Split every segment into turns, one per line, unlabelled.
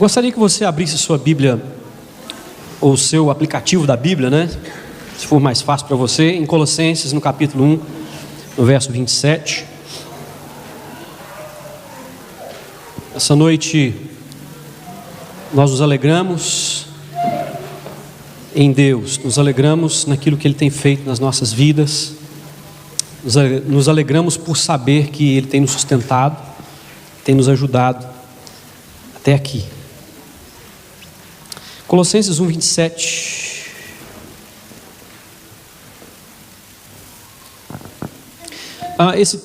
Gostaria que você abrisse sua Bíblia, ou o seu aplicativo da Bíblia, né? Se for mais fácil para você, em Colossenses, no capítulo 1, no verso 27. Essa noite, nós nos alegramos em Deus, nos alegramos naquilo que Ele tem feito nas nossas vidas, nos alegramos por saber que Ele tem nos sustentado, tem nos ajudado até aqui. Colossenses 1, 27. Esse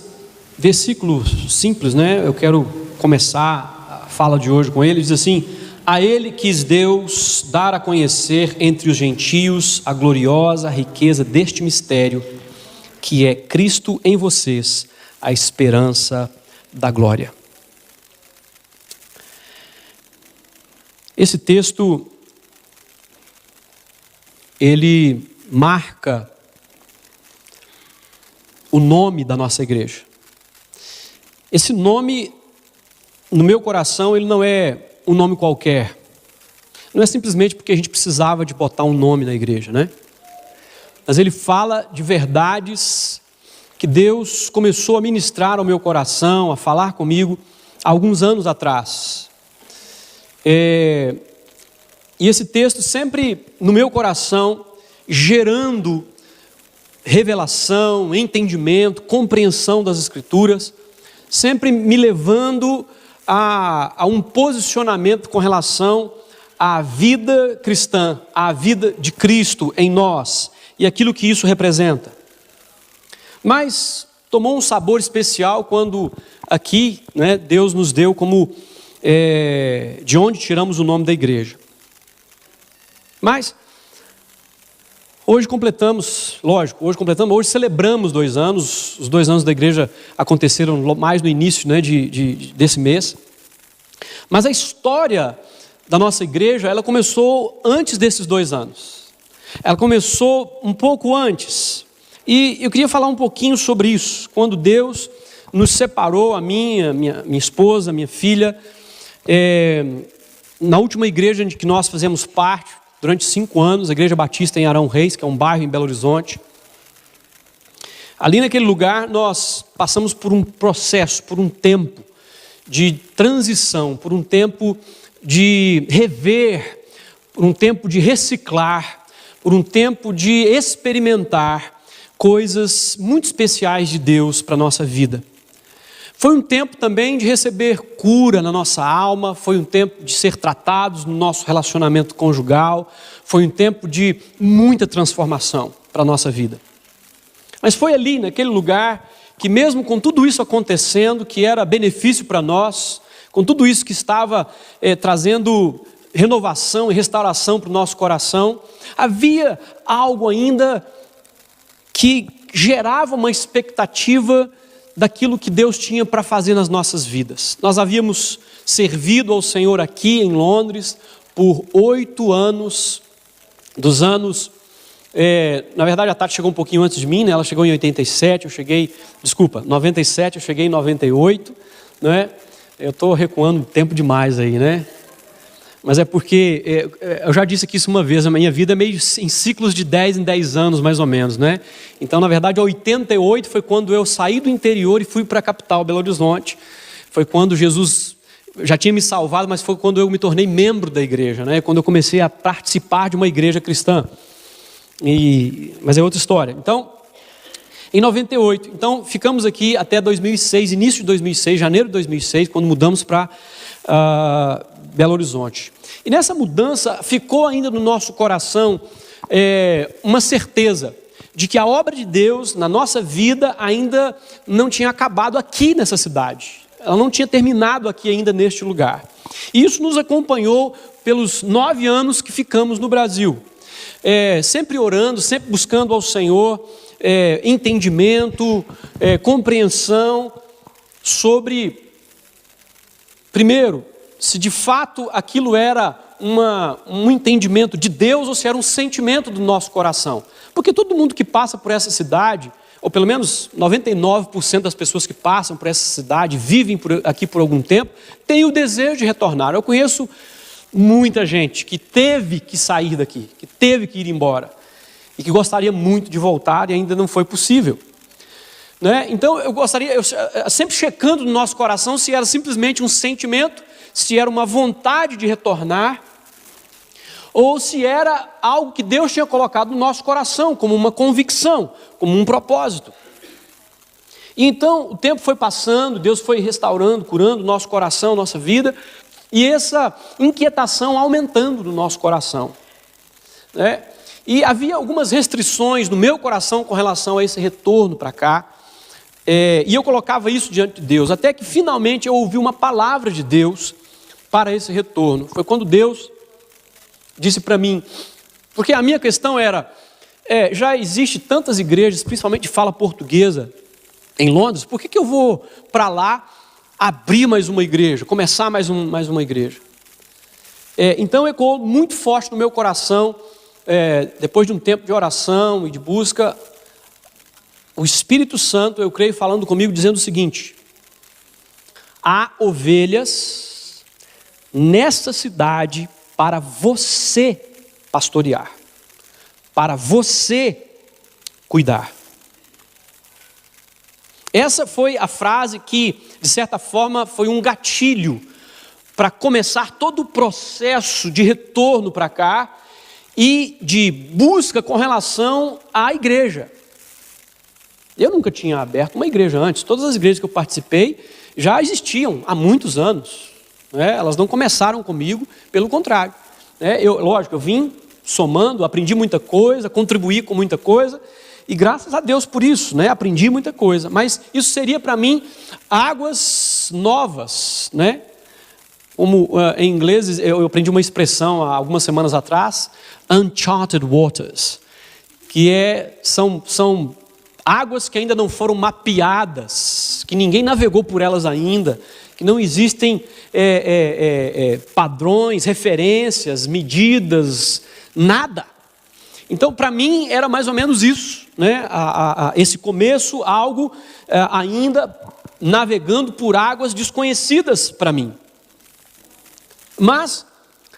versículo simples, né? Eu quero começar a fala de hoje com ele. Diz assim: a Ele quis Deus dar a conhecer entre os gentios a gloriosa riqueza deste mistério, que é Cristo em vocês, a esperança da glória. Esse texto, ele marca o nome da nossa igreja. Esse nome, no meu coração, ele não é um nome qualquer. Não é simplesmente porque a gente precisava de botar um nome na igreja, né? Mas ele fala de verdades que Deus começou a ministrar ao meu coração, a falar comigo há alguns anos atrás. E esse texto sempre no meu coração, gerando revelação, entendimento, compreensão das Escrituras, sempre me levando a um posicionamento com relação à vida cristã, à vida de Cristo em nós e aquilo que isso representa. Mas tomou um sabor especial quando aqui, né, Deus nos deu como de onde tiramos o nome da igreja. Mas hoje celebramos 2 anos. Os 2 anos da igreja aconteceram mais no início, né, desse mês. Mas a história da nossa igreja, ela começou antes desses 2 anos. Ela começou um pouco antes. E eu queria falar um pouquinho sobre isso. Quando Deus nos separou, a minha esposa, minha filha, na última igreja em que nós fazemos parte, durante 5 anos, a Igreja Batista em Arão Reis, que é um bairro em Belo Horizonte. Ali naquele lugar nós passamos por um processo, por um tempo de transição, por um tempo de rever, por um tempo de reciclar, por um tempo de experimentar coisas muito especiais de Deus para a nossa vida. Foi um tempo também de receber cura na nossa alma, foi um tempo de ser tratados no nosso relacionamento conjugal, foi um tempo de muita transformação para a nossa vida. Mas foi ali, naquele lugar, que mesmo com tudo isso acontecendo, que era benefício para nós, com tudo isso que estava trazendo renovação e restauração para o nosso coração, havia algo ainda que gerava uma expectativa daquilo que Deus tinha para fazer nas nossas vidas. Nós havíamos servido ao Senhor aqui em Londres por 8 anos, na verdade a Tati chegou um pouquinho antes de mim, né? Ela chegou em 97, 97, eu cheguei em 98, né? Eu estou recuando tempo demais aí, né? Mas é porque, eu já disse aqui isso uma vez, a minha vida é meio em ciclos de 10 em 10 anos, mais ou menos, né? Então, na verdade, 88 foi quando eu saí do interior e fui para a capital, Belo Horizonte. Foi quando Jesus já tinha me salvado, mas foi quando eu me tornei membro da igreja, né? Quando eu comecei a participar de uma igreja cristã. Mas é outra história. Então, em 98, então ficamos aqui até 2006, início de 2006, janeiro de 2006, quando mudamos para Belo Horizonte. E nessa mudança ficou ainda no nosso coração uma certeza de que a obra de Deus na nossa vida ainda não tinha acabado aqui nessa cidade. Ela não tinha terminado aqui ainda neste lugar. E isso nos acompanhou pelos 9 anos que ficamos no Brasil. Sempre orando, sempre buscando ao Senhor entendimento, compreensão sobre, primeiro, se de fato aquilo era um entendimento de Deus ou se era um sentimento do nosso coração. Porque todo mundo que passa por essa cidade, ou pelo menos 99% das pessoas que passam por essa cidade, vivem aqui por algum tempo, tem o desejo de retornar. Eu conheço muita gente que teve que sair daqui, que teve que ir embora, e que gostaria muito de voltar e ainda não foi possível. Né? Então eu sempre checando no nosso coração se era simplesmente um sentimento, se era uma vontade de retornar, ou se era algo que Deus tinha colocado no nosso coração, como uma convicção, como um propósito. E então o tempo foi passando, Deus foi restaurando, curando o nosso coração, nossa vida, e essa inquietação aumentando no nosso coração. Né? E havia algumas restrições no meu coração com relação a esse retorno para cá, e eu colocava isso diante de Deus, até que finalmente eu ouvi uma palavra de Deus para esse retorno. Foi quando Deus disse para mim, porque a minha questão era, já existe tantas igrejas, principalmente de fala portuguesa, em Londres, por que eu vou para lá abrir mais uma igreja, começar mais uma igreja? Então ecoou muito forte no meu coração, depois de um tempo de oração e de busca, o Espírito Santo, eu creio, falando comigo, dizendo o seguinte: há ovelhas nessa cidade para você pastorear, para você cuidar. Essa foi a frase que, de certa forma, foi um gatilho para começar todo o processo de retorno para cá e de busca com relação à igreja. Eu nunca tinha aberto uma igreja antes, todas as igrejas que eu participei já existiam há muitos anos. Elas não começaram comigo, pelo contrário. Lógico, eu vim somando, aprendi muita coisa, contribuí com muita coisa, e graças a Deus por isso, aprendi muita coisa, mas isso seria para mim águas novas, Como em inglês eu aprendi uma expressão há algumas semanas atrás, uncharted waters, que são águas que ainda não foram mapeadas, que ninguém navegou por elas ainda, que não existem padrões, referências, medidas, nada. Então, para mim, era mais ou menos isso, esse começo, algo ainda navegando por águas desconhecidas para mim. Mas,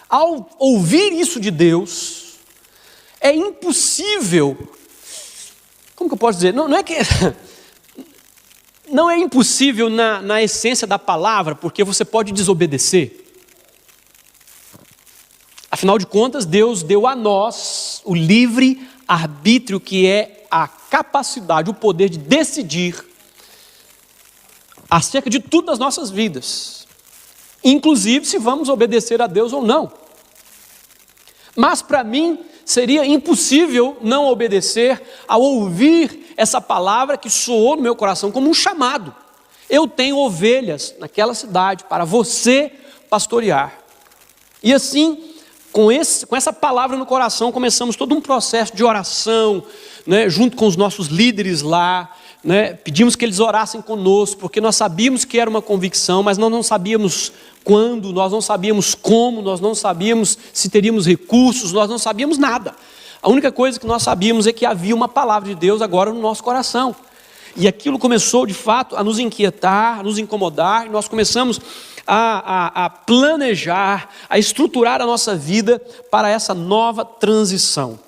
ao ouvir isso de Deus, é impossível, como que eu posso dizer? Não é impossível na essência da palavra, porque você pode desobedecer. Afinal de contas, Deus deu a nós o livre arbítrio, que é a capacidade, o poder de decidir acerca de tudo das nossas vidas, inclusive se vamos obedecer a Deus ou não. Mas para mim seria impossível não obedecer ao ouvir essa palavra que soou no meu coração como um chamado. Eu tenho ovelhas naquela cidade para você pastorear. E assim, com essa palavra no coração, começamos todo um processo de oração, junto com os nossos líderes lá, pedimos que eles orassem conosco, porque nós sabíamos que era uma convicção, mas nós não sabíamos quando, nós não sabíamos como, nós não sabíamos se teríamos recursos, nós não sabíamos nada. A única coisa que nós sabíamos é que havia uma palavra de Deus agora no nosso coração. E aquilo começou de fato a nos inquietar, a nos incomodar, e nós começamos a planejar, a estruturar a nossa vida para essa nova transição.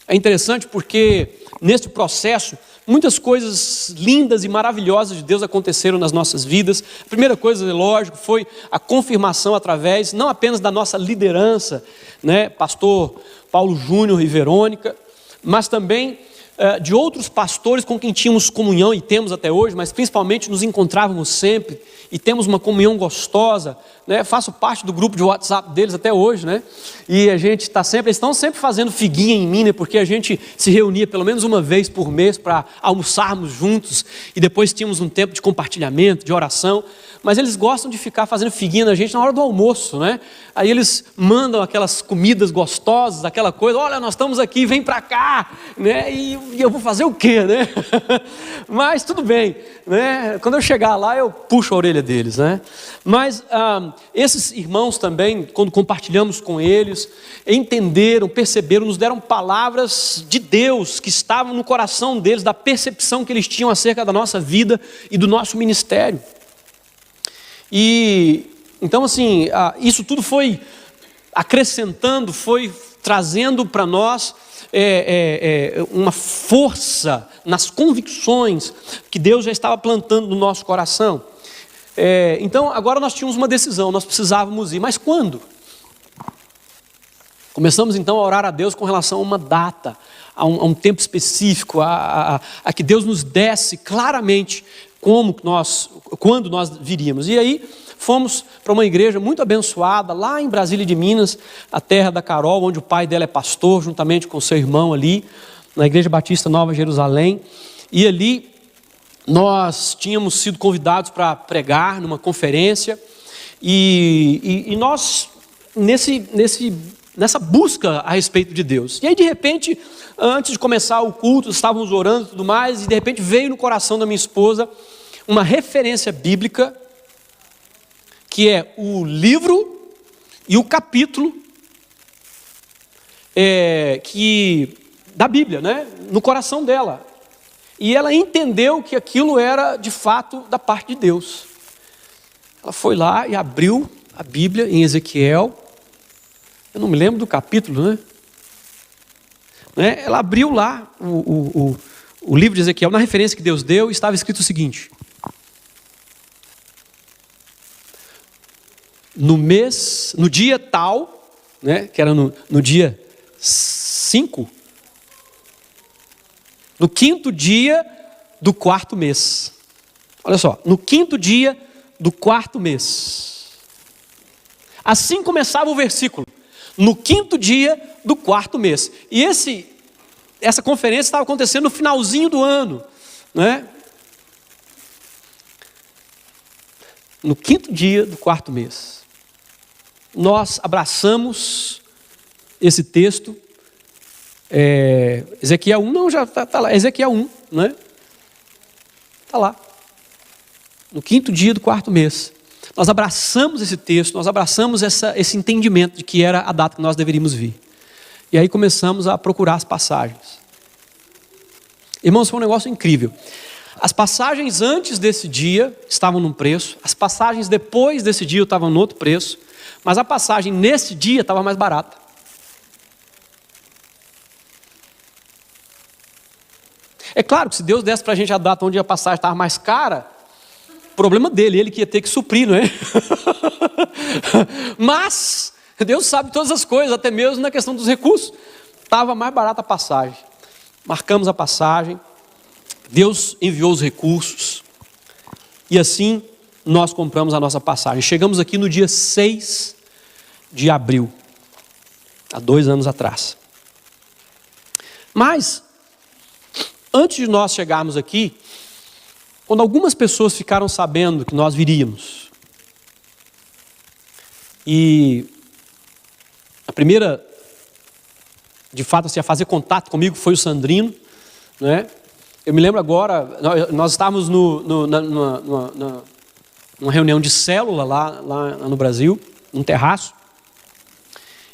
É interessante porque neste processo muitas coisas lindas e maravilhosas de Deus aconteceram nas nossas vidas. A primeira coisa, lógico, foi a confirmação através, não apenas da nossa liderança, pastor Paulo Júnior e Verônica, mas também de outros pastores com quem tínhamos comunhão e temos até hoje, mas principalmente nos encontrávamos sempre e temos uma comunhão gostosa, faço parte do grupo de WhatsApp deles até hoje, e a gente está sempre, eles estão sempre fazendo figuinha em mim, porque a gente se reunia pelo menos uma vez por mês para almoçarmos juntos e depois tínhamos um tempo de compartilhamento, de oração, mas eles gostam de ficar fazendo figuinha na gente na hora do almoço, Aí eles mandam aquelas comidas gostosas, aquela coisa, olha, nós estamos aqui, vem para cá, e eu vou fazer o quê, Mas tudo bem, Quando eu chegar lá eu puxo a orelha deles, Mas esses irmãos também, quando compartilhamos com eles, entenderam, perceberam, nos deram palavras de Deus que estavam no coração deles, da percepção que eles tinham acerca da nossa vida e do nosso ministério. E Então, assim, isso tudo foi acrescentando, foi trazendo para nós uma força nas convicções que Deus já estava plantando no nosso coração. Então, agora nós tínhamos uma decisão, nós precisávamos ir, mas quando? Começamos então a orar a Deus com relação a uma data, a um tempo específico, a que Deus nos desse claramente quando nós viríamos. E aí fomos para uma igreja muito abençoada, lá em Brasília de Minas, a terra da Carol, onde o pai dela é pastor, juntamente com seu irmão ali, na Igreja Batista Nova Jerusalém. E ali nós tínhamos sido convidados para pregar numa conferência, e nós, nessa busca a respeito de Deus. E aí, de repente, antes de começar o culto, estávamos orando e tudo mais, e de repente veio no coração da minha esposa uma referência bíblica, que é o livro e o capítulo da Bíblia, né? No coração dela. E ela entendeu que aquilo era, de fato, da parte de Deus. Ela foi lá e abriu a Bíblia em Ezequiel. Eu não me lembro do capítulo, né? Ela abriu lá o livro de Ezequiel, na referência que Deus deu, estava escrito o seguinte: no dia tal, né, que era no dia 5, no 5º dia do 4º mês. Olha só, no 5º dia do 4º mês. Assim começava o versículo. No 5º dia do 4º mês. E essa conferência estava acontecendo no finalzinho do ano, né? No 5º dia do 4º mês. Nós abraçamos esse texto. Ezequiel 1, não, já está lá. Ezequiel 1, né? Está lá. No 5º dia do 4º mês. Nós abraçamos esse texto, nós abraçamos esse entendimento de que era a data que nós deveríamos vir. E aí começamos a procurar as passagens. Irmãos, foi um negócio incrível. As passagens antes desse dia estavam num preço, as passagens depois desse dia estavam no outro preço, mas a passagem nesse dia estava mais barata. É claro que se Deus desse para a gente a data onde a passagem estava mais cara, problema dele, ele que ia ter que suprir, não é? Mas Deus sabe todas as coisas, até mesmo na questão dos recursos. Estava mais barata a passagem. Marcamos a passagem, Deus enviou os recursos, e assim nós compramos a nossa passagem. Chegamos aqui no dia 6 de abril, há 2 anos atrás. Mas, antes de nós chegarmos aqui, quando algumas pessoas ficaram sabendo que nós viríamos, e a primeira, de fato, assim, a fazer contato comigo foi o Sandrino, né? Eu me lembro agora, nós estávamos numa reunião de célula lá no Brasil, num terraço,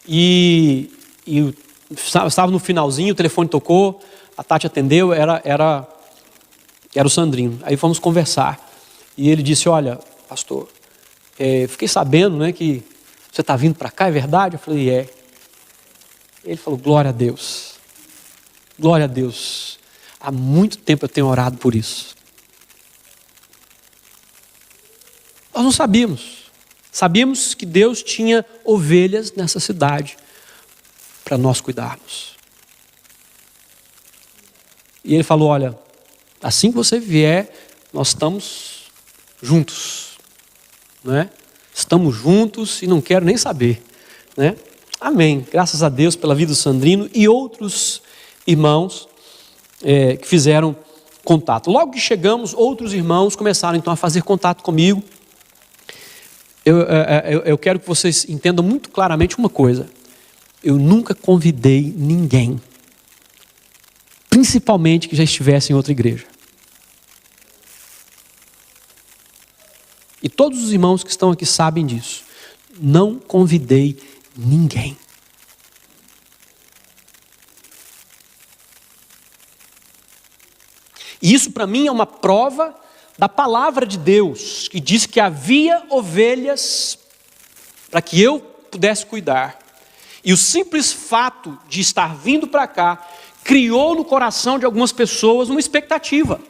e estava no finalzinho, o telefone tocou, a Tati atendeu, era o Sandrino. Aí fomos conversar. E ele disse: olha, pastor, fiquei sabendo, né, que você está vindo para cá, é verdade? Eu falei: é. Ele falou: glória a Deus. Glória a Deus. Há muito tempo eu tenho orado por isso. Nós não sabíamos. Sabíamos que Deus tinha ovelhas nessa cidade para nós cuidarmos. E ele falou: olha, assim que você vier, nós estamos juntos, né? Estamos juntos e não quero nem saber, né? Amém. Graças a Deus pela vida do Sandrino e outros irmãos que fizeram contato. Logo que chegamos, outros irmãos começaram então a fazer contato comigo. Eu quero que vocês entendam muito claramente uma coisa: eu nunca convidei ninguém, principalmente que já estivesse em outra igreja. E todos os irmãos que estão aqui sabem disso. Não convidei ninguém. E isso para mim é uma prova da palavra de Deus, que diz que havia ovelhas para que eu pudesse cuidar. E o simples fato de estar vindo para cá criou no coração de algumas pessoas uma expectativa.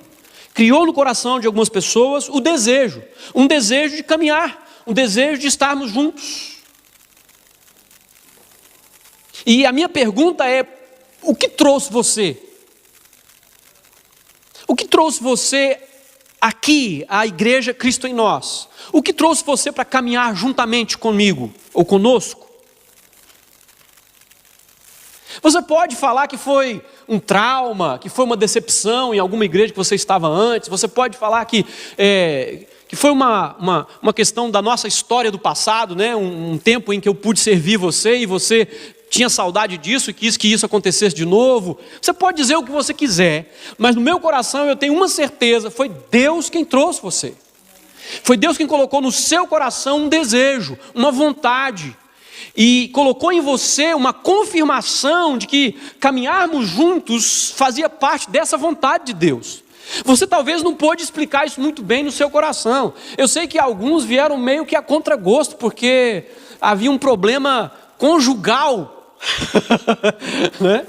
Criou no coração de algumas pessoas o desejo, um desejo de caminhar, um desejo de estarmos juntos. E a minha pergunta é: o que trouxe você? O que trouxe você aqui, à igreja Cristo em Nós? O que trouxe você para caminhar juntamente comigo ou conosco? Você pode falar que foi um trauma, que foi uma decepção em alguma igreja que você estava antes. Você pode falar que foi uma questão da nossa história do passado, né? Um tempo em que eu pude servir você e você tinha saudade disso e quis que isso acontecesse de novo. Você pode dizer o que você quiser, mas no meu coração eu tenho uma certeza: foi Deus quem trouxe você. Foi Deus quem colocou no seu coração um desejo, uma vontade, e colocou em você uma confirmação de que caminharmos juntos fazia parte dessa vontade de Deus. Você talvez não pôde explicar isso muito bem no seu coração. Eu sei que alguns vieram meio que a contragosto, porque havia um problema conjugal, né?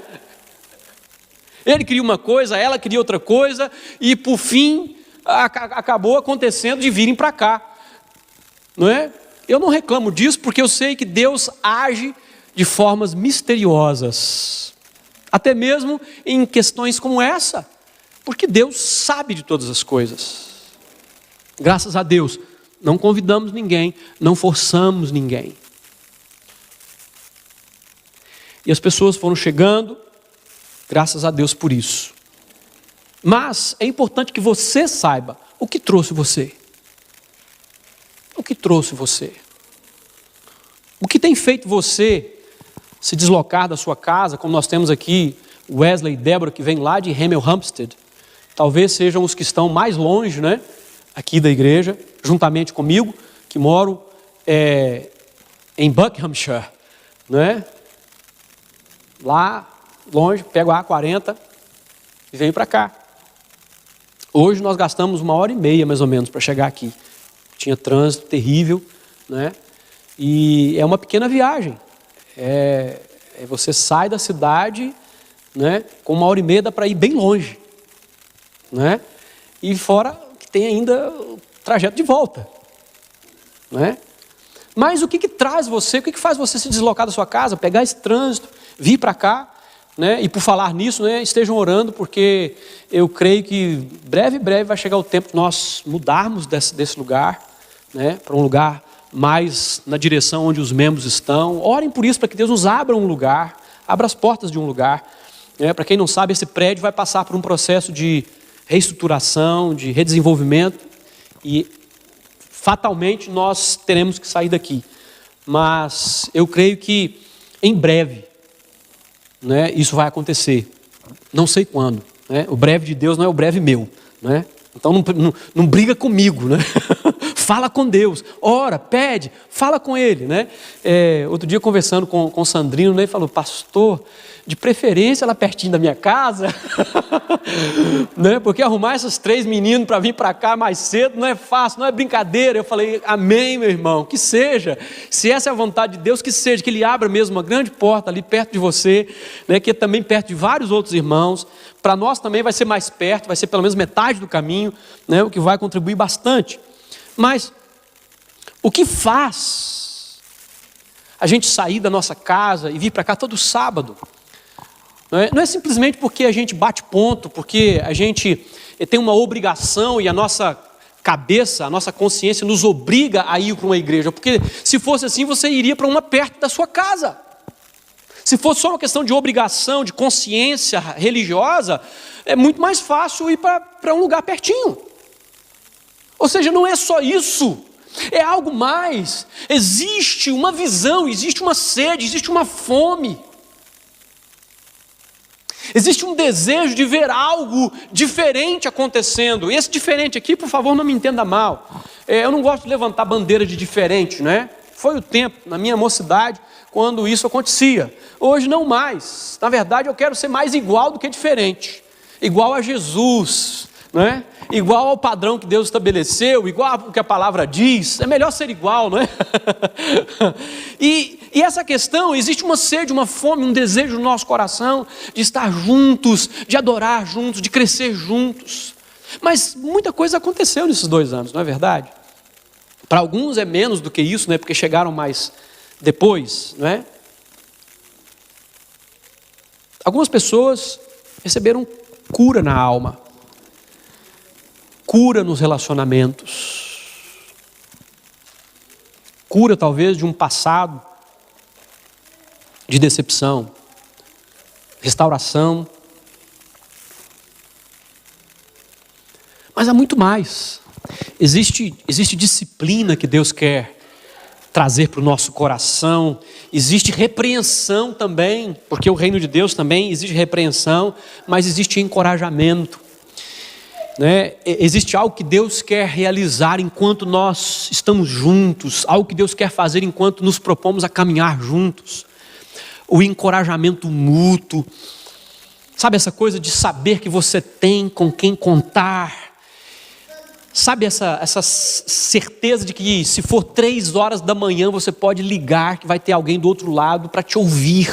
Ele queria uma coisa, ela queria outra coisa, e por fim acabou acontecendo de virem para cá, não é? Eu não reclamo disso, porque eu sei que Deus age de formas misteriosas, até mesmo em questões como essa, porque Deus sabe de todas as coisas. Graças a Deus, não convidamos ninguém, não forçamos ninguém. E as pessoas foram chegando, graças a Deus por isso. Mas é importante que você saiba o que trouxe você. O que trouxe você? O que tem feito você se deslocar da sua casa, como nós temos aqui Wesley e Débora, que vêm lá de Hemel Hempstead. Talvez sejam os que estão mais longe, né, aqui da igreja, juntamente comigo, que moro em Buckinghamshire, né? Lá longe, pego a A40 e venho para cá. Hoje nós gastamos 1h30 mais ou menos para chegar aqui. Tinha trânsito terrível, né? E é uma pequena viagem. Você sai da cidade, né, com 1h30 dá para ir bem longe, né? E fora que tem ainda o trajeto de volta, né? Mas o que traz você, o que faz você se deslocar da sua casa, pegar esse trânsito, vir para cá, né? E por falar nisso, né, estejam orando, porque eu creio que breve vai chegar o tempo de nós mudarmos desse lugar, né, para um lugar mais na direção onde os membros estão. Orem por isso, para que Deus nos abra um lugar, abra as portas de um lugar. Para quem não sabe, esse prédio vai passar por um processo de reestruturação, de redesenvolvimento, e fatalmente nós teremos que sair daqui. Mas eu creio que em breve, né, isso vai acontecer. Não sei quando, né? O breve de Deus não é o breve meu, né? Então não briga comigo, né? Fala com Deus, ora, pede, fala com Ele, né? Outro dia conversando com o Sandrino, né, ele falou: pastor, de preferência lá pertinho da minha casa, né? Porque arrumar esses 3 meninos para vir para cá mais cedo não é fácil, não é brincadeira. Eu falei: amém, meu irmão, que seja, se essa é a vontade de Deus, que seja, que Ele abra mesmo uma grande porta ali perto de você, né? Que é também perto de vários outros irmãos. Para nós também vai ser mais perto, vai ser pelo menos metade do caminho, né? O que vai contribuir bastante. Mas o que faz a gente sair da nossa casa e vir para cá todo sábado? Não é simplesmente porque a gente bate ponto, porque a gente tem uma obrigação e a nossa cabeça, a nossa consciência nos obriga a ir para uma igreja. Porque se fosse assim, você iria para uma perto da sua casa. Se fosse só uma questão de obrigação, de consciência religiosa, é muito mais fácil ir para um lugar pertinho. Ou seja, não é só isso, é algo mais. Existe uma visão, existe uma sede, existe uma fome. Existe um desejo de ver algo diferente acontecendo. E esse diferente aqui, por favor, não me entenda mal. Eu não gosto de levantar bandeira de diferente, né? Foi o tempo, na minha mocidade, quando isso acontecia. Hoje não mais. Na verdade, eu quero ser mais igual do que diferente. Igual a Jesus, né? igual ao padrão que Deus estabeleceu, igual ao que a palavra diz. É melhor ser igual, não é? E essa questão, existe uma sede, uma fome, um desejo no nosso coração de estar juntos, de adorar juntos, de crescer juntos. Mas muita coisa aconteceu nesses 2 anos, não é verdade? Para alguns é menos do que isso, né? Porque chegaram mais depois, não é? Algumas pessoas receberam cura na alma, cura nos relacionamentos, cura talvez de um passado de decepção, restauração. Mas há muito mais. Existe disciplina que Deus quer trazer para o nosso coração. Existe repreensão também, porque o reino de Deus também existe repreensão, mas existe encorajamento, né? Existe algo que Deus quer realizar enquanto nós estamos juntos, algo que Deus quer fazer enquanto nos propomos a caminhar juntos. O encorajamento mútuo, sabe, essa coisa de saber que você tem com quem contar. Sabe essa certeza de que se for 3 horas da manhã você pode ligar, que vai ter alguém do outro lado para te ouvir,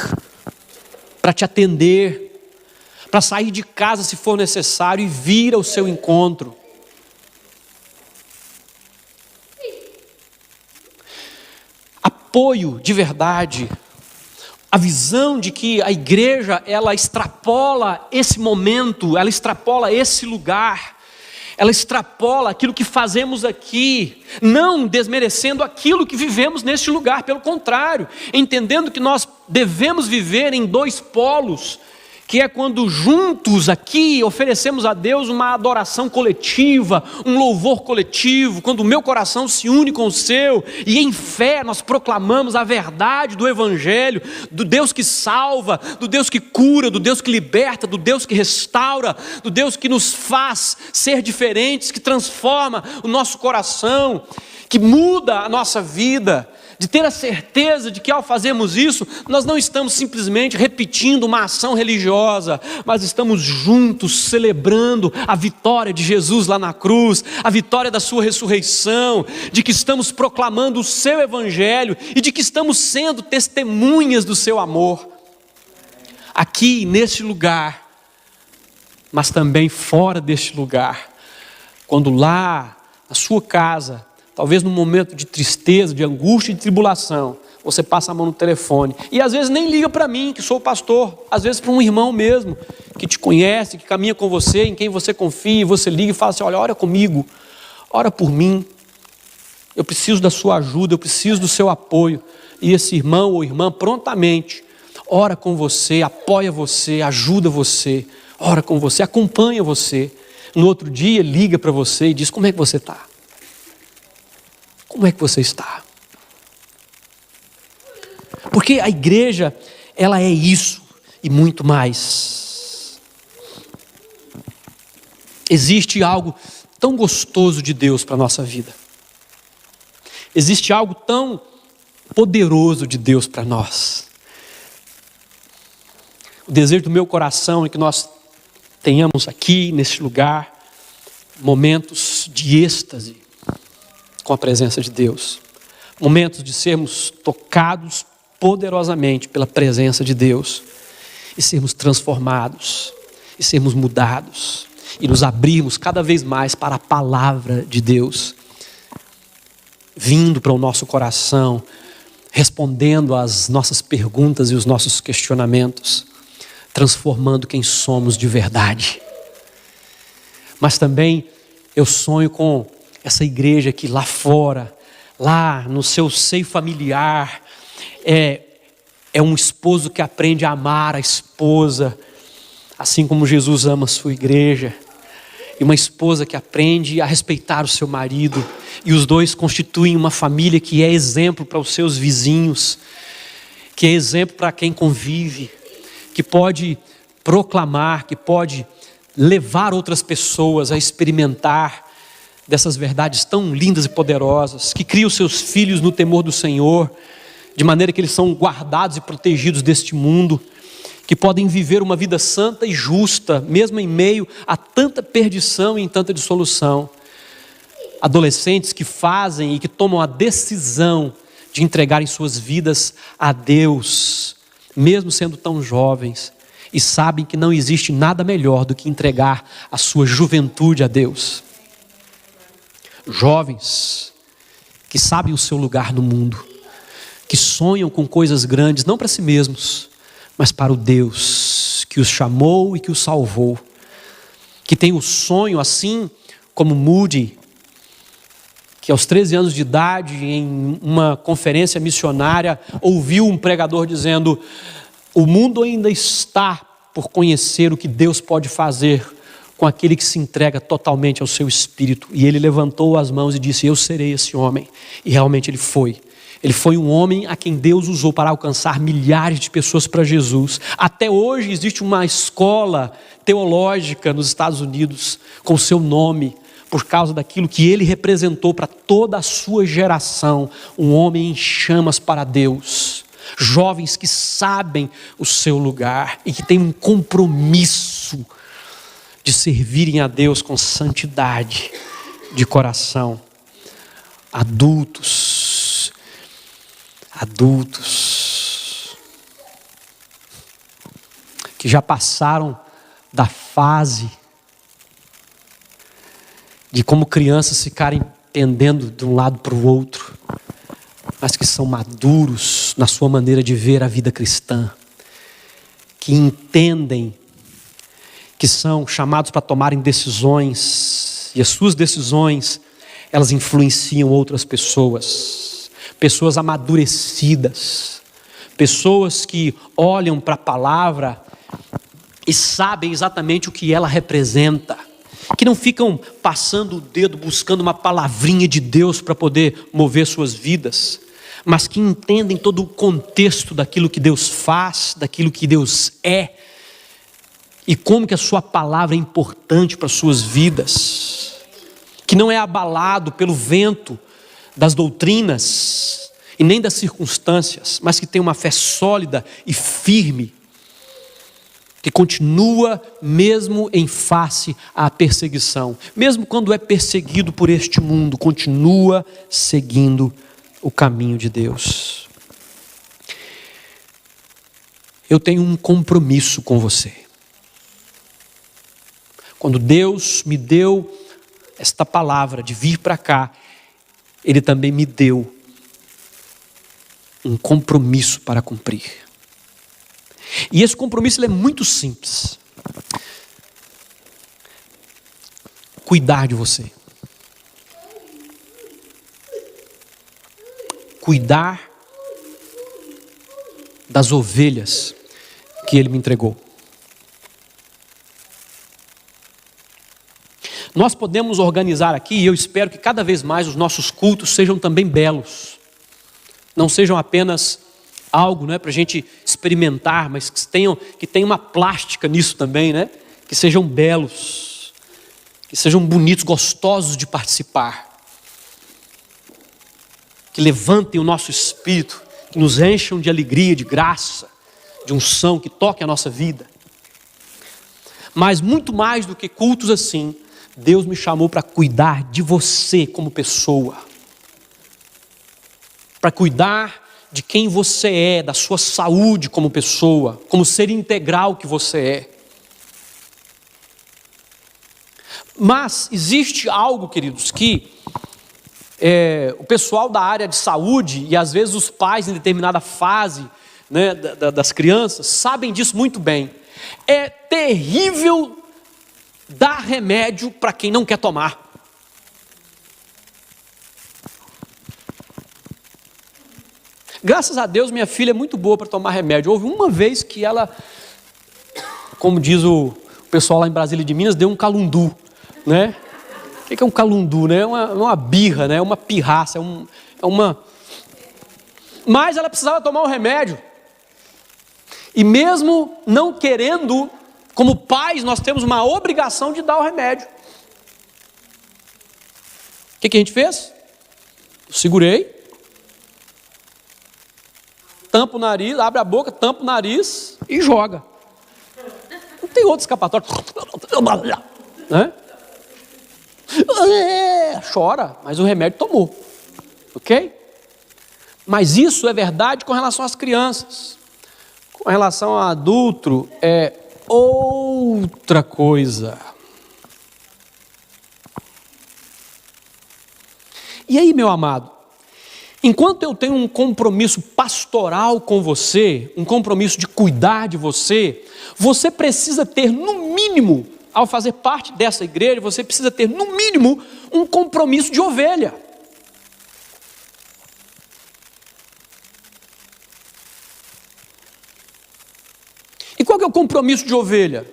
para te atender, para sair de casa se for necessário e vir ao seu encontro. Apoio de verdade, a visão de que a igreja ela extrapola esse momento, ela extrapola esse lugar. Ela extrapola aquilo que fazemos aqui, não desmerecendo aquilo que vivemos neste lugar, pelo contrário, entendendo que nós devemos viver em 2 polos, que é quando juntos aqui oferecemos a Deus uma adoração coletiva, um louvor coletivo, quando o meu coração se une com o seu, e em fé nós proclamamos a verdade do Evangelho, do Deus que salva, do Deus que cura, do Deus que liberta, do Deus que restaura, do Deus que nos faz ser diferentes, que transforma o nosso coração, que muda a nossa vida. De ter a certeza de que ao fazermos isso, nós não estamos simplesmente repetindo uma ação religiosa, mas estamos juntos celebrando a vitória de Jesus lá na cruz, a vitória da sua ressurreição, de que estamos proclamando o seu evangelho e de que estamos sendo testemunhas do seu amor. Aqui, neste lugar, mas também fora deste lugar, quando lá, na sua casa, talvez num momento de tristeza, de angústia e de tribulação, você passa a mão no telefone, e às vezes nem liga para mim, que sou o pastor, às vezes para um irmão mesmo, que te conhece, que caminha com você, em quem você confia, e você liga e fala assim: olha, ora comigo, ora por mim, eu preciso da sua ajuda, eu preciso do seu apoio. E esse irmão ou irmã prontamente ora com você, apoia você, ajuda você, ora com você, acompanha você. No outro dia liga para você e diz: como é que você está? Como é que você está? Porque a igreja, ela é isso e muito mais. Existe algo tão gostoso de Deus para a nossa vida. Existe algo tão poderoso de Deus para nós. O desejo do meu coração é que nós tenhamos aqui, nesse lugar, momentos de êxtase com a presença de Deus, momentos de sermos tocados poderosamente pela presença de Deus e sermos transformados e sermos mudados e nos abrirmos cada vez mais para a palavra de Deus vindo para o nosso coração, respondendo às nossas perguntas e os nossos questionamentos, transformando quem somos de verdade. Mas também eu sonho com essa igreja que lá fora, lá no seu seio familiar, é um esposo que aprende a amar a esposa, assim como Jesus ama a sua igreja, e uma esposa que aprende a respeitar o seu marido, e os dois constituem uma família que é exemplo para os seus vizinhos, que é exemplo para quem convive, que pode proclamar, que pode levar outras pessoas a experimentar dessas verdades tão lindas e poderosas, que cria os seus filhos no temor do Senhor, de maneira que eles são guardados e protegidos deste mundo, que podem viver uma vida santa e justa, mesmo em meio a tanta perdição e em tanta dissolução. Adolescentes que fazem e que tomam a decisão de entregarem suas vidas a Deus, mesmo sendo tão jovens, e sabem que não existe nada melhor do que entregar a sua juventude a Deus. Jovens que sabem o seu lugar no mundo, que sonham com coisas grandes, não para si mesmos, mas para o Deus que os chamou e que os salvou, que tem o sonho, assim como Moody, que aos 13 anos de idade, em uma conferência missionária, ouviu um pregador dizendo: o mundo ainda está por conhecer o que Deus pode fazer com aquele que se entrega totalmente ao seu espírito. E ele levantou as mãos e disse: eu serei esse homem. E realmente ele foi. Ele foi um homem a quem Deus usou para alcançar milhares de pessoas para Jesus. Até hoje existe uma escola teológica nos Estados Unidos com o seu nome, por causa daquilo que ele representou para toda a sua geração. Um homem em chamas para Deus. Jovens que sabem o seu lugar e que têm um compromisso de servirem a Deus com santidade de coração. Adultos que já passaram da fase de como crianças ficarem pendendo de um lado para o outro, mas que são maduros na sua maneira de ver a vida cristã, que entendem que são chamados para tomarem decisões, e as suas decisões, elas influenciam outras pessoas amadurecidas, pessoas que olham para a palavra e sabem exatamente o que ela representa, que não ficam passando o dedo buscando uma palavrinha de Deus para poder mover suas vidas, mas que entendem todo o contexto daquilo que Deus faz, daquilo que Deus é, e como que a sua palavra é importante para as suas vidas, que não é abalado pelo vento das doutrinas e nem das circunstâncias, mas que tem uma fé sólida e firme, que continua mesmo em face à perseguição, mesmo quando é perseguido por este mundo, continua seguindo o caminho de Deus. Eu tenho um compromisso com você. Quando Deus me deu esta palavra de vir para cá, Ele também me deu um compromisso para cumprir. E esse compromisso ele é muito simples. Cuidar de você. Cuidar das ovelhas que Ele me entregou. Nós podemos organizar aqui, e eu espero que cada vez mais os nossos cultos sejam também belos. Não sejam apenas algo, para a gente experimentar, mas que tenham uma plástica nisso também, que sejam belos, que sejam bonitos, gostosos de participar. Que levantem o nosso espírito, que nos encham de alegria, de graça, de unção, que toquem a nossa vida. Mas muito mais do que cultos assim, Deus me chamou para cuidar de você como pessoa. Para cuidar de quem você é, da sua saúde como pessoa, como ser integral que você é. Mas existe algo, queridos, que o pessoal da área de saúde, e às vezes os pais em determinada fase das crianças, sabem disso muito bem. É terrível dar remédio para quem não quer tomar. Graças a Deus minha filha é muito boa para tomar remédio. Houve uma vez que ela, como diz o pessoal lá em Brasília de Minas, deu um calundu, O que é um calundu, É uma birra, É uma pirraça, Mas ela precisava tomar o remédio. E mesmo não querendo, como pais, nós temos uma obrigação de dar o remédio. O que a gente fez? Eu segurei, tampa o nariz, abre a boca, tampa o nariz e joga. tem outro escapatório. Né? Chora, mas o remédio tomou. Ok? Mas isso é verdade com relação às crianças. Com relação ao adulto, é outra coisa. E aí, meu amado, enquanto eu tenho um compromisso pastoral com você, um compromisso de cuidar de você, você precisa ter, no mínimo, ao fazer parte dessa igreja, você precisa ter, no mínimo, um compromisso de ovelha. E qual que é o compromisso de ovelha?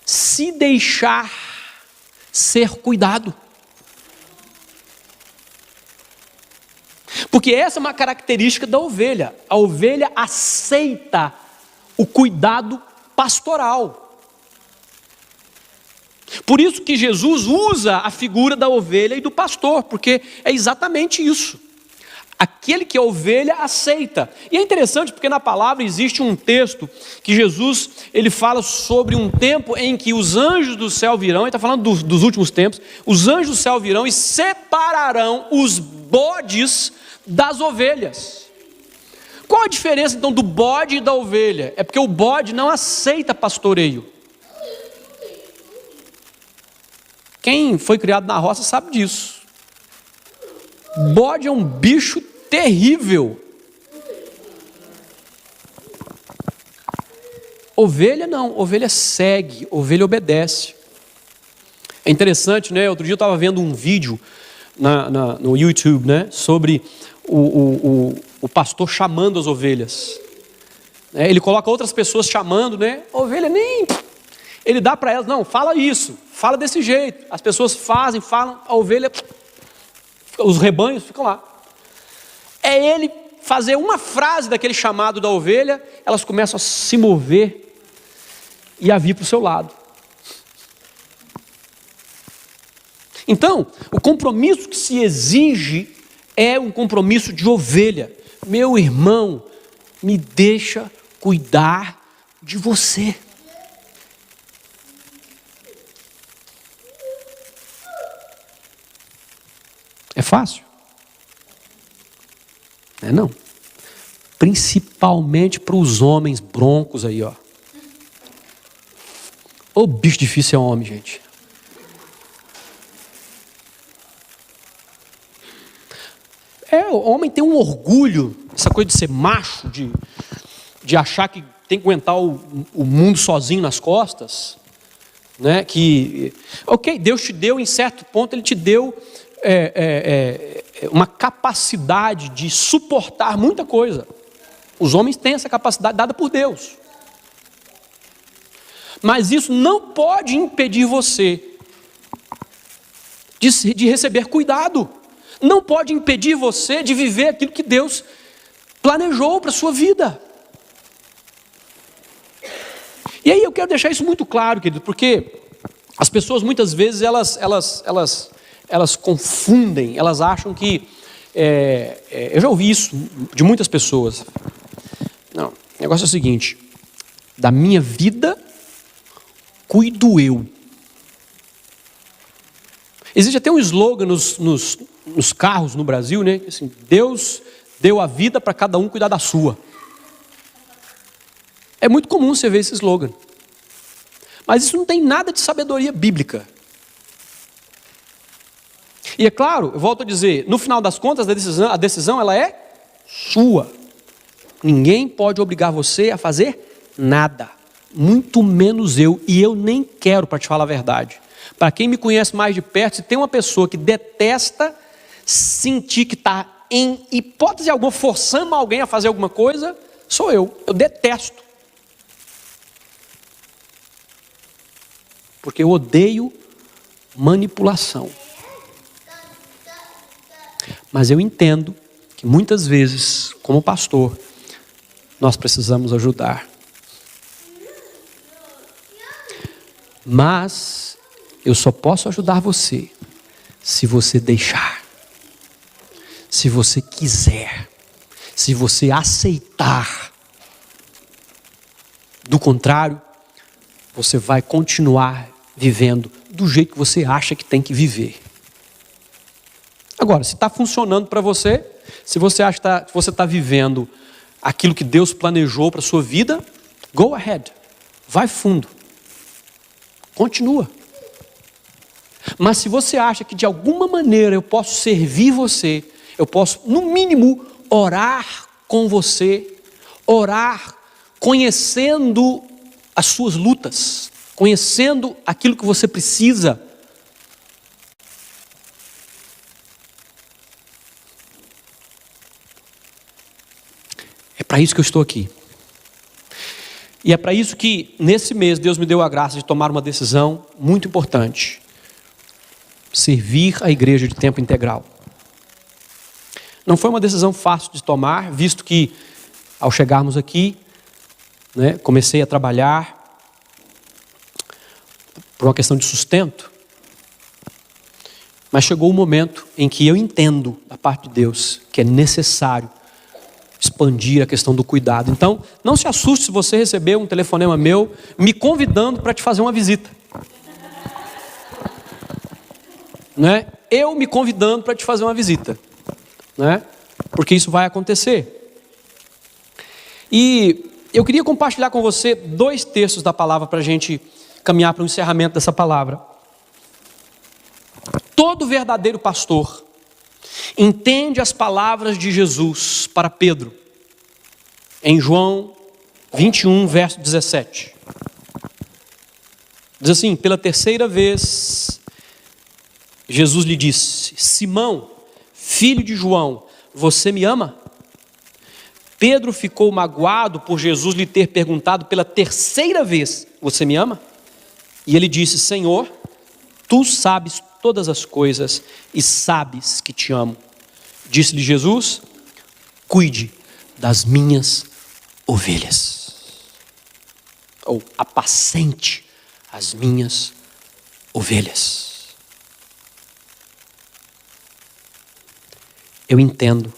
Se deixar ser cuidado. Porque essa é uma característica da ovelha. A ovelha aceita o cuidado pastoral. Por isso que Jesus usa a figura da ovelha e do pastor, porque é exatamente isso. Aquele que é ovelha aceita. E é interessante porque na palavra existe um texto que Jesus, ele fala sobre um tempo em que os anjos do céu virão, ele está falando dos últimos tempos, os anjos do céu virão e separarão os bodes das ovelhas. Qual a diferença então do bode e da ovelha? É porque o bode não aceita pastoreio. Quem foi criado na roça sabe disso. Bode é um bicho terrível. Ovelha não, ovelha segue, ovelha obedece. É interessante, né? Outro dia eu estava vendo um vídeo no YouTube, né? Sobre o pastor chamando as ovelhas. Ele coloca outras pessoas chamando, né? A ovelha nem... Ele dá para elas, não, fala isso, fala desse jeito. As pessoas fazem, falam, a ovelha... Os rebanhos ficam lá. É ele fazer uma frase daquele chamado da ovelha, elas começam a se mover e a vir para o seu lado. Então, o compromisso que se exige é um compromisso de ovelha. Meu irmão, me deixa cuidar de você. É fácil? Não. Principalmente para os homens broncos aí, ó. Ô bicho difícil é homem, gente. O homem tem um orgulho, essa coisa de ser macho, de achar que tem que aguentar o mundo sozinho nas costas, né? Que, ok, Deus te deu, em certo ponto Ele te deu uma capacidade de suportar muita coisa. Os homens têm essa capacidade dada por Deus. Mas isso não pode impedir você de receber cuidado. Não pode impedir você de viver aquilo que Deus planejou para a sua vida. E aí eu quero deixar isso muito claro, querido, porque as pessoas muitas vezes elas confundem, elas acham que... eu já ouvi isso de muitas pessoas. Não, o negócio é o seguinte: da minha vida cuido eu. Existe até um slogan nos carros no Brasil, né? Assim, Deus deu a vida para cada um cuidar da sua. É muito comum você ver esse slogan. Mas isso não tem nada de sabedoria bíblica. E é claro, eu volto a dizer, no final das contas, a decisão ela é sua. Ninguém pode obrigar você a fazer nada. Muito menos eu. E eu nem quero, para te falar a verdade. Para quem me conhece mais de perto, se tem uma pessoa que detesta sentir que está, em hipótese alguma, forçando alguém a fazer alguma coisa, sou eu. Eu detesto. Porque eu odeio manipulação. Mas eu entendo que muitas vezes, como pastor, nós precisamos ajudar. Mas eu só posso ajudar você se você deixar, se você quiser, se você aceitar. Do contrário, você vai continuar vivendo do jeito que você acha que tem que viver. Agora, se está funcionando para você, se você acha que você está vivendo aquilo que Deus planejou para a sua vida, go ahead, vai fundo, continua. Mas se você acha que de alguma maneira eu posso servir você, eu posso, no mínimo, orar com você, orar conhecendo as suas lutas, conhecendo aquilo que você precisa. É para isso que eu estou aqui. E é para isso que nesse mês Deus me deu a graça de tomar uma decisão muito importante. Servir a igreja de tempo integral. Não foi uma decisão fácil de tomar, visto que ao chegarmos aqui, comecei a trabalhar por uma questão de sustento. Mas chegou o momento em que eu entendo da parte de Deus que é necessário expandir a questão do cuidado. Então, não se assuste se você receber um telefonema meu me convidando para te fazer uma visita. Eu me convidando para te fazer uma visita. Porque isso vai acontecer. E eu queria compartilhar com você 2 textos da palavra para a gente caminhar para o encerramento dessa palavra. Todo verdadeiro pastor entende as palavras de Jesus para Pedro, em João 21, verso 17. Diz assim: pela 3ª vez, Jesus lhe disse: Simão, filho de João, você me ama? Pedro ficou magoado por Jesus lhe ter perguntado pela 3ª vez: você me ama? E ele disse: Senhor, tu sabes todas as coisas e sabes que te amo. Disse-lhe Jesus: cuide das minhas ovelhas. Ou apacente as minhas ovelhas. Eu entendo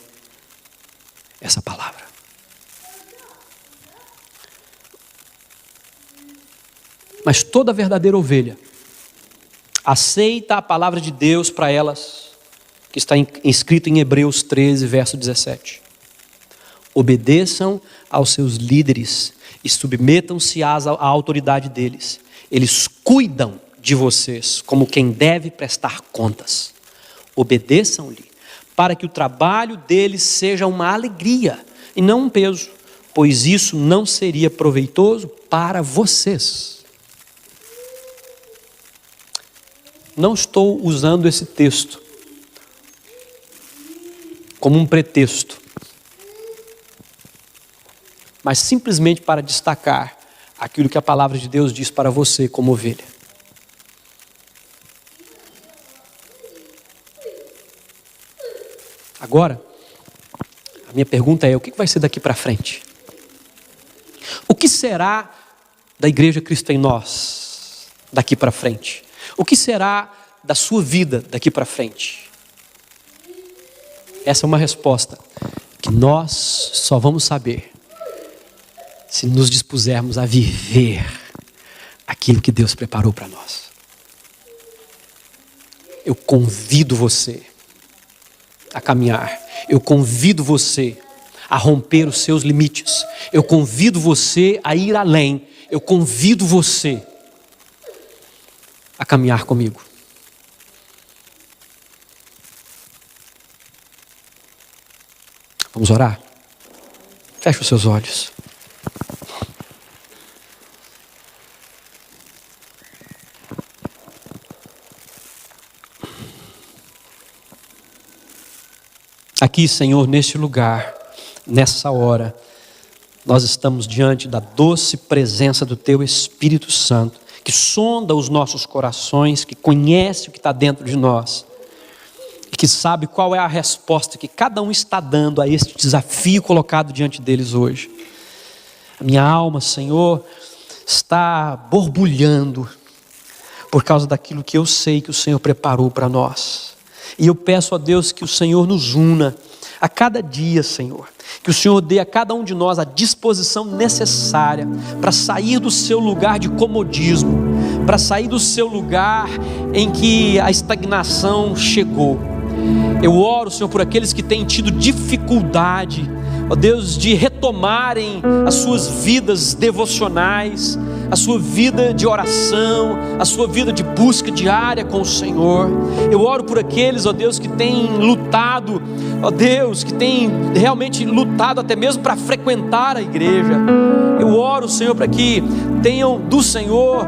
essa palavra. Mas toda verdadeira ovelha aceita a palavra de Deus para elas, que está escrito em Hebreus 13, verso 17. Obedeçam aos seus líderes e submetam-se à autoridade deles. Eles cuidam de vocês como quem deve prestar contas. Obedeçam-lhe, para que o trabalho deles seja uma alegria e não um peso, pois isso não seria proveitoso para vocês. Não estou usando esse texto como um pretexto, mas simplesmente para destacar aquilo que a palavra de Deus diz para você como ovelha. Agora, a minha pergunta é: o que vai ser daqui para frente? O que será da Igreja Cristo em Nós daqui para frente? O que será da sua vida daqui para frente? Essa é uma resposta que nós só vamos saber se nos dispusermos a viver aquilo que Deus preparou para nós. Eu convido você a caminhar. Eu convido você a romper os seus limites. Eu convido você a ir além. Eu convido você a caminhar comigo. Vamos orar? Feche os seus olhos. Aqui, Senhor, neste lugar, nessa hora, nós estamos diante da doce presença do Teu Espírito Santo, que sonda os nossos corações, que conhece o que está dentro de nós, e que sabe qual é a resposta que cada um está dando a este desafio colocado diante deles hoje. A minha alma, Senhor, está borbulhando por causa daquilo que eu sei que o Senhor preparou para nós. E eu peço a Deus que o Senhor nos una a cada dia, Senhor. Que Que o Senhor dê a cada um de nós a disposição necessária para sair do seu lugar de comodismo, para sair do seu lugar em que a estagnação chegou. Eu oro, Senhor, por aqueles que têm tido dificuldade, ó Deus, de retomarem as suas vidas devocionais, a sua vida de oração, a sua vida de busca diária com o Senhor. Eu oro por aqueles, ó Deus, que têm lutado, ó Deus, que têm realmente lutado até mesmo para frequentar a igreja. Eu oro, Senhor, para que tenham do Senhor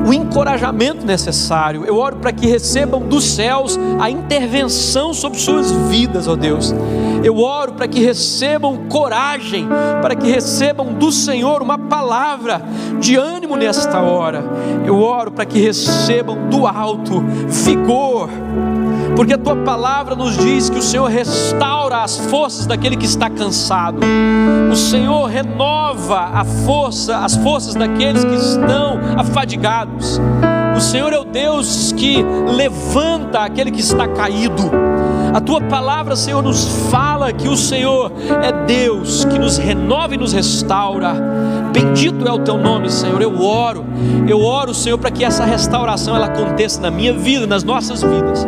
o encorajamento necessário. Eu oro para que recebam dos céus a intervenção sobre suas vidas, ó Deus. Eu oro para que recebam coragem, para que recebam do Senhor uma palavra de ânimo nesta hora. Eu oro para que recebam do alto vigor, porque a tua palavra nos diz que o Senhor restaura as forças daquele que está cansado. O Senhor renova as forças daqueles que estão afadigados. O Senhor é o Deus que levanta aquele que está caído. A tua palavra, Senhor, nos fala que o Senhor é Deus que nos renova e nos restaura. Bendito é o teu nome, Senhor. Eu oro, Senhor, para que essa restauração ela aconteça na minha vida, nas nossas vidas.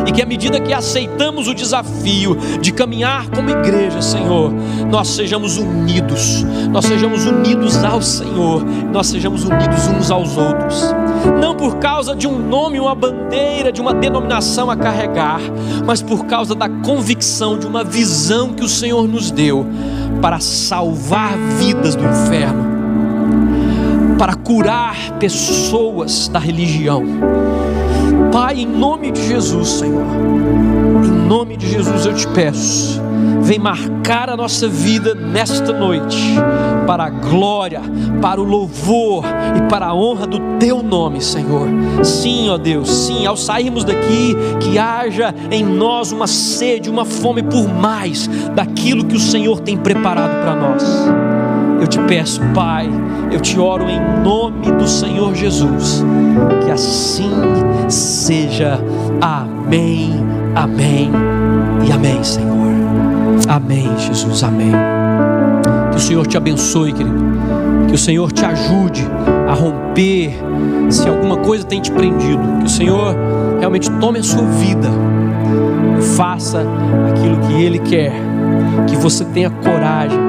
E que à medida que aceitamos o desafio de caminhar como igreja, Senhor, nós sejamos unidos ao Senhor, nós sejamos unidos uns aos outros, não por causa de um nome, uma bandeira, de uma denominação a carregar, mas por causa da convicção de uma visão que o Senhor nos deu para salvar vidas do inferno, para curar pessoas da religião. Pai, em nome de Jesus, Senhor, em nome de Jesus eu te peço, vem marcar a nossa vida nesta noite, para a glória, para o louvor e para a honra do teu nome, Senhor. Sim, ó Deus, sim, ao sairmos daqui, que haja em nós uma sede, uma fome por mais daquilo que o Senhor tem preparado para nós. Eu te peço, Pai, eu te oro em nome do Senhor Jesus, que assim seja. Amém, amém e amém, Senhor. Amém, Jesus, amém. Que o Senhor te abençoe, querido. Que o Senhor te ajude a romper se alguma coisa tem te prendido. Que o Senhor realmente tome a sua vida e faça aquilo que Ele quer. Que você tenha coragem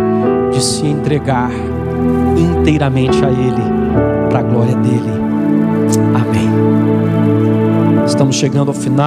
de se entregar inteiramente a Ele, para a glória dEle. Amém. Estamos chegando ao final.